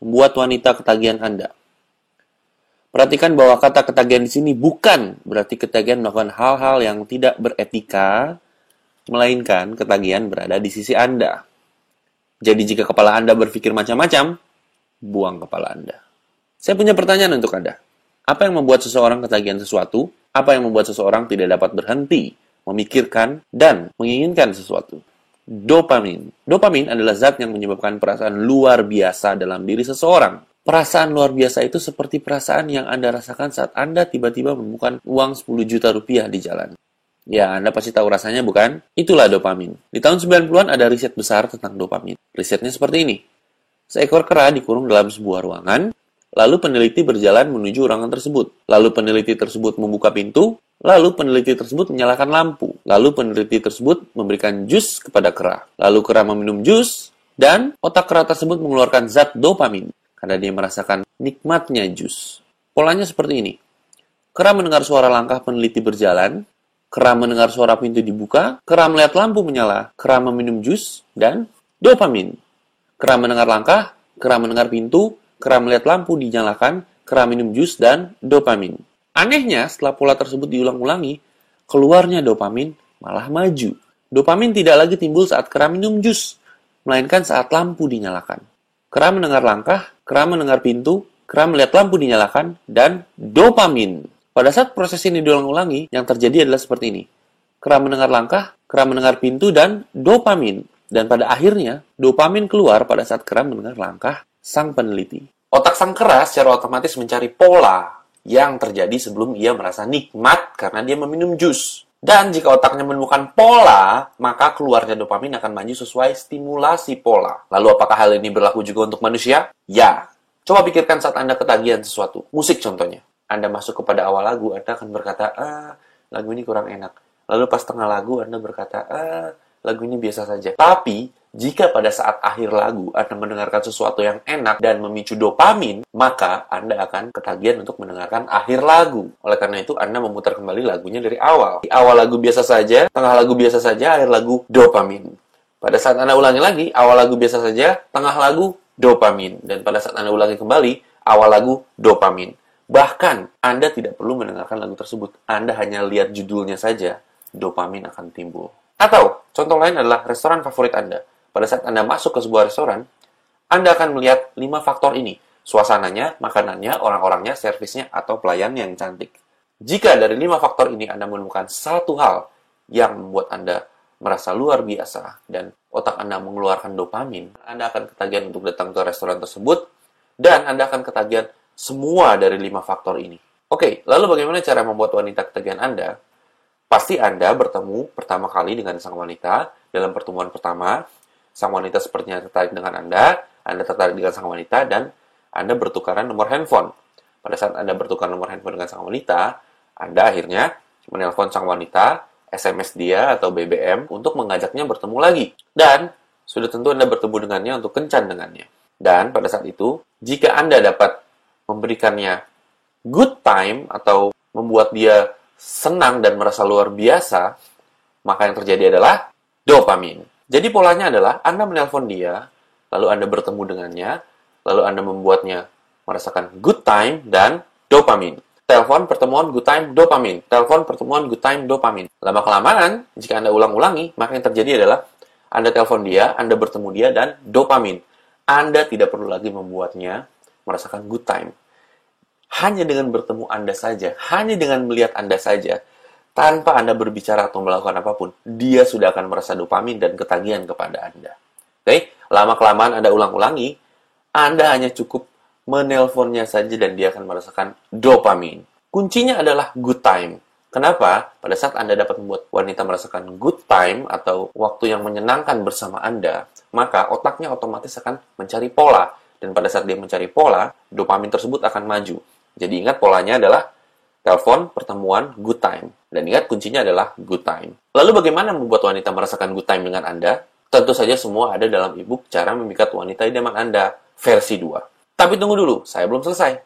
membuat wanita ketagihan Anda? Perhatikan bahwa kata ketagihan di sini bukan berarti ketagihan melakukan hal-hal yang tidak beretika, melainkan ketagihan berada di sisi Anda. Jadi jika kepala Anda berpikir macam-macam, buang kepala Anda. Saya punya pertanyaan untuk Anda. Apa yang membuat seseorang ketagihan sesuatu? Apa yang membuat seseorang tidak dapat berhenti, memikirkan, dan menginginkan sesuatu? Dopamin. Dopamin adalah zat yang menyebabkan perasaan luar biasa dalam diri seseorang. Perasaan luar biasa itu seperti perasaan yang Anda rasakan saat Anda tiba-tiba menemukan uang 10 juta rupiah di jalan. Ya, Anda pasti tahu rasanya, bukan? Itulah dopamin. Di tahun 90-an ada riset besar tentang dopamin. Risetnya seperti ini. Seekor kera dikurung dalam sebuah ruangan, lalu peneliti berjalan menuju ruangan tersebut. Lalu peneliti tersebut membuka pintu, lalu peneliti tersebut menyalakan lampu. Lalu peneliti tersebut memberikan jus kepada kera. Lalu kera meminum jus, dan otak kera tersebut mengeluarkan zat dopamin. Karena dia merasakan nikmatnya jus. Polanya seperti ini. Kera mendengar suara langkah peneliti berjalan, kera mendengar suara pintu dibuka, kera melihat lampu menyala, kera meminum jus, dan dopamin. Kera mendengar langkah, kera mendengar pintu, kera melihat lampu dinyalakan, kera minum jus, dan dopamin. Anehnya, setelah pola tersebut diulang-ulangi, keluarnya dopamin malah maju. Dopamin tidak lagi timbul saat kera minum jus, melainkan saat lampu dinyalakan. Kera mendengar langkah, kera mendengar pintu, kera melihat lampu dinyalakan, dan dopamin. Pada saat proses ini diulang-ulangi, yang terjadi adalah seperti ini. Kera mendengar langkah, kera mendengar pintu, dan dopamin. Dan pada akhirnya, dopamin keluar pada saat kera mendengar langkah sang peneliti. Otak sang kera secara otomatis mencari pola yang terjadi sebelum ia merasa nikmat karena dia meminum jus. Dan jika otaknya menemukan pola, maka keluarnya dopamin akan maju sesuai stimulasi pola. Lalu apakah hal ini berlaku juga untuk manusia? Ya. Coba pikirkan saat Anda ketagihan sesuatu. Musik contohnya. Anda masuk kepada awal lagu, Anda akan berkata, lagu ini kurang enak. Lalu pas tengah lagu, Anda berkata, lagu ini biasa saja. Tapi, jika pada saat akhir lagu Anda mendengarkan sesuatu yang enak dan memicu dopamin, maka Anda akan ketagihan untuk mendengarkan akhir lagu. Oleh karena itu, Anda memutar kembali lagunya dari awal. Di awal lagu biasa saja, tengah lagu biasa saja, akhir lagu dopamin. Pada saat Anda ulangi lagi, awal lagu biasa saja, tengah lagu dopamin. Dan pada saat Anda ulangi kembali, awal lagu dopamin. Bahkan, Anda tidak perlu mendengarkan lagu tersebut. Anda hanya lihat judulnya saja, dopamin akan timbul. Atau, contoh lain adalah restoran favorit Anda. Pada saat Anda masuk ke sebuah restoran, Anda akan melihat 5 faktor ini. Suasananya, makanannya, orang-orangnya, servisnya, atau pelayan yang cantik. Jika dari 5 faktor ini Anda menemukan satu hal yang membuat Anda merasa luar biasa dan otak Anda mengeluarkan dopamin, Anda akan ketagihan untuk datang ke restoran tersebut dan Anda akan ketagihan semua dari 5 faktor ini. Oke, lalu bagaimana cara membuat wanita ketagihan Anda? Pasti Anda bertemu pertama kali dengan sang wanita dalam pertemuan pertama. Sang wanita sepertinya tertarik dengan Anda tertarik dengan sang wanita, dan Anda bertukaran nomor handphone. Pada saat Anda bertukar nomor handphone dengan sang wanita, Anda akhirnya menelpon sang wanita, SMS dia atau BBM untuk mengajaknya bertemu lagi. Dan sudah tentu Anda bertemu dengannya untuk kencan dengannya. Dan pada saat itu, jika Anda dapat memberikannya good time atau membuat dia senang dan merasa luar biasa, maka yang terjadi adalah dopamin. Jadi polanya adalah Anda menelpon dia, lalu Anda bertemu dengannya, lalu Anda membuatnya merasakan good time dan dopamin. Telepon, pertemuan, good time, dopamin. Telepon, pertemuan, good time, dopamin. Lama-kelamaan, jika Anda ulang-ulangi, maka yang terjadi adalah Anda telepon dia, Anda bertemu dia, dan dopamin. Anda tidak perlu lagi membuatnya merasakan good time. Hanya dengan bertemu Anda saja, hanya dengan melihat Anda saja, tanpa Anda berbicara atau melakukan apapun, dia sudah akan merasa dopamin dan ketagihan kepada Anda. Oke? Lama-kelamaan Anda ulang-ulangi, Anda hanya cukup menelponnya saja dan dia akan merasakan dopamin. Kuncinya adalah good time. Kenapa? Pada saat Anda dapat membuat wanita merasakan good time atau waktu yang menyenangkan bersama Anda, maka otaknya otomatis akan mencari pola. Dan pada saat dia mencari pola, dopamin tersebut akan maju. Jadi ingat polanya adalah telepon, pertemuan, good time. Dan ingat kuncinya adalah good time. Lalu bagaimana membuat wanita merasakan good time dengan Anda? Tentu saja semua ada dalam e-book Cara Memikat Wanita Idaman Anda versi 2. Tapi tunggu dulu, saya belum selesai.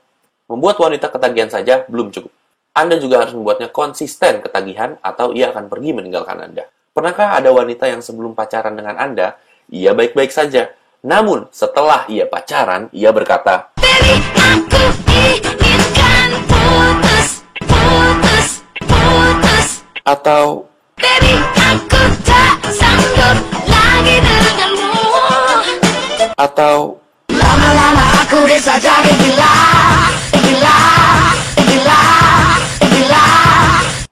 Membuat wanita ketagihan saja belum cukup. Anda juga harus membuatnya konsisten ketagihan atau ia akan pergi meninggalkan Anda. Pernahkah ada wanita yang sebelum pacaran dengan Anda, ia baik-baik saja. Namun, setelah ia pacaran, ia berkata, Baby, aku inginkan putus, putus, putus. atau, Baby, aku tak sanggup lagi denganmu. atau, Lama-lama aku bisa jadi gila, gila, gila, gila.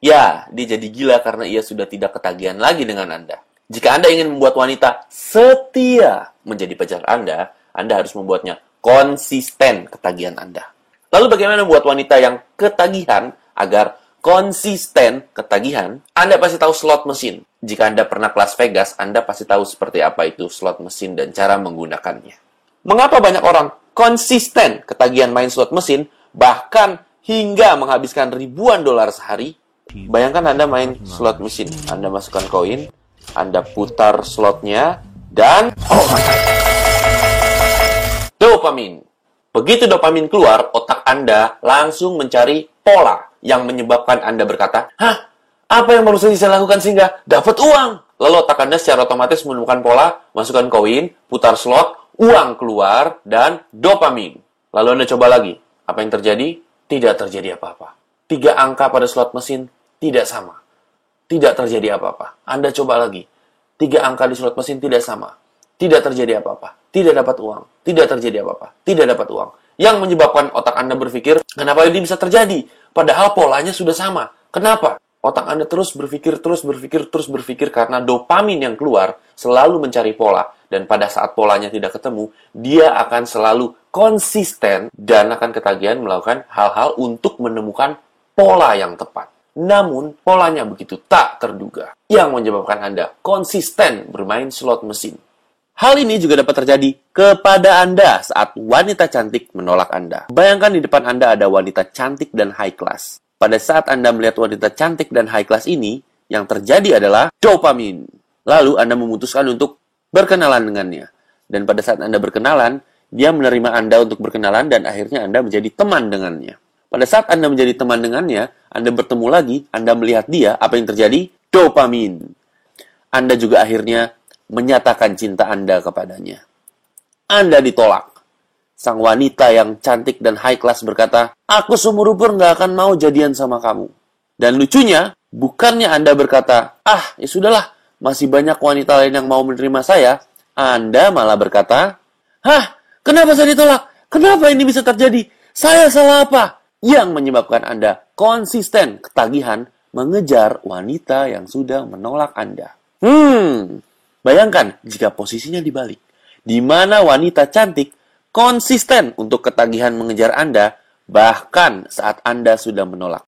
ya, dia jadi gila karena ia sudah tidak ketagihan lagi dengan Anda. Jika Anda ingin membuat wanita setia menjadi pacar Anda harus membuatnya konsisten ketagihan Anda. Lalu bagaimana membuat wanita yang ketagihan agar konsisten ketagihan? Anda pasti tahu slot mesin. Jika Anda pernah ke Las Vegas, Anda pasti tahu seperti apa itu slot mesin dan cara menggunakannya. Mengapa banyak orang konsisten ketagihan main slot mesin, bahkan hingga menghabiskan ribuan dolar sehari? Bayangkan Anda main slot mesin. Anda masukkan koin, Anda putar slotnya, dan dopamin. Begitu dopamin keluar, otak Anda langsung mencari pola yang menyebabkan Anda berkata, "Hah? Apa yang baru saja saya lakukan sehingga dapat uang?" Lalu otak Anda secara otomatis menemukan pola, masukkan koin, putar slot, uang keluar, dan dopamin. Lalu Anda coba lagi. Apa yang terjadi? Tidak terjadi apa-apa. 3 angka pada slot mesin tidak sama. Tidak terjadi apa-apa. Anda coba lagi. 3 angka di slot mesin tidak sama. Tidak terjadi apa-apa. Tidak dapat uang. Tidak terjadi apa-apa. Tidak dapat uang. Yang menyebabkan otak Anda berpikir, kenapa ini bisa terjadi? Padahal polanya sudah sama. Kenapa? Otak Anda terus berpikir karena dopamin yang keluar selalu mencari pola. Dan pada saat polanya tidak ketemu, dia akan selalu konsisten dan akan ketagihan melakukan hal-hal untuk menemukan pola yang tepat. Namun, polanya begitu tak terduga, yang menyebabkan Anda konsisten bermain slot mesin. Hal ini juga dapat terjadi kepada Anda saat wanita cantik menolak Anda. Bayangkan di depan Anda ada wanita cantik dan high class. Pada saat Anda melihat wanita cantik dan high class ini, yang terjadi adalah dopamin. Lalu Anda memutuskan untuk berkenalan dengannya. Dan pada saat Anda berkenalan, dia menerima Anda untuk berkenalan dan akhirnya Anda menjadi teman dengannya. Pada saat Anda menjadi teman dengannya, Anda bertemu lagi, Anda melihat dia, apa yang terjadi? Dopamin. Anda juga akhirnya menyatakan cinta Anda kepadanya. Anda ditolak. Sang wanita yang cantik dan high class berkata, "Aku seumur umur nggak akan mau jadian sama kamu." Dan lucunya, bukannya Anda berkata, ya sudahlah, masih banyak wanita lain yang mau menerima saya, Anda malah berkata, kenapa saya ditolak? Kenapa ini bisa terjadi? Saya salah apa? Yang menyebabkan Anda konsisten ketagihan mengejar wanita yang sudah menolak Anda. Bayangkan jika posisinya dibalik, di mana wanita cantik konsisten untuk ketagihan mengejar Anda, bahkan saat Anda sudah menolak.